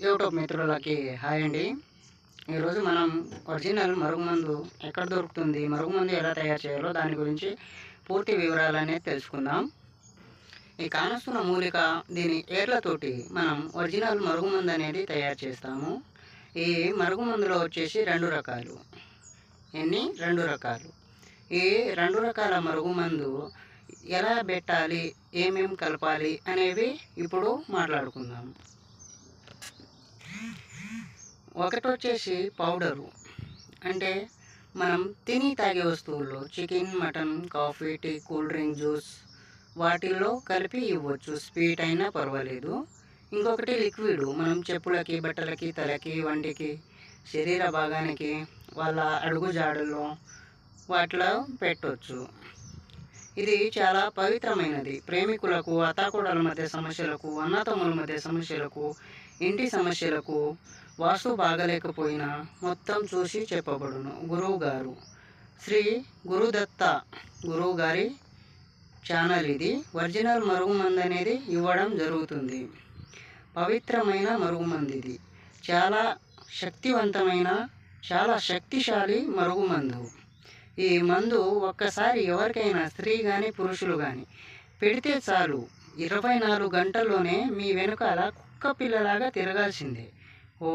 YouTube మిత్రులకి hi అండి. ఈరోజు మనం ఒరిజినల్ మరుగుమందు ఎక్కడ దొరుకుతుంది, మరుగుమందు ఎలా తయారు చేయాలో దాని గురించి పూర్తి వివరాలనేది తెలుసుకుందాం. ఈ కానస్తున్న మూలిక దీని ఏర్లతోటి మనం ఒరిజినల్ మరుగుమందు అనేది తయారు చేస్తాము. ఈ మరుగుమందులో వచ్చేసి రెండు రకాలు. ఈ రెండు రకాల మరుగుమందు ఎలా పెట్టాలి, ఏమేమి కలపాలి అనేవి ఇప్పుడు మాట్లాడుకుందాం. ఒకటి వచ్చేసి పౌడరు, అంటే మనం తిని తాగే వస్తువుల్లో chicken, mutton, coffee, tea, cool drink, juice వాటిల్లో కలిపి ఇవ్వచ్చు, స్వీట్ అయినా పర్వాలేదు. ఇంకొకటి లిక్విడ్, మనం చెప్పులకి, బట్టలకి, తలకి, వంటికి, శరీర భాగానికి, వాళ్ళ అడుగు జాడల్లో వాటిలో పెట్టవచ్చు. ఇది చాలా పవిత్రమైనది. ప్రేమికులకు, అత్తాకోడల మధ్య సమస్యలకు, అన్నతమ్ముల మధ్య సమస్యలకు, ఇంటి సమస్యలకు, వాస్తు బాగలేకపోయినా మొత్తం చూసి చెప్పబడును. గురువు గారు శ్రీ గురుదత్త గురువు గారి ఛానల్ ఇది. ఒరిజినల్ మరుగుమందు అనేది ఇవ్వడం జరుగుతుంది. పవిత్రమైన మరుగుమందు ఇది. చాలా శక్తివంతమైన, చాలా శక్తిశాలి మరుగుమందు. ఈ మందు ఒక్కసారి ఎవరికైనా, స్త్రీ కానీ పురుషులు కానీ పెడితే చాలు, 24 గంటల్లోనే మీ వెనుకాల కుక్క పిల్లలాగా తిరగాల్సిందే. ఓ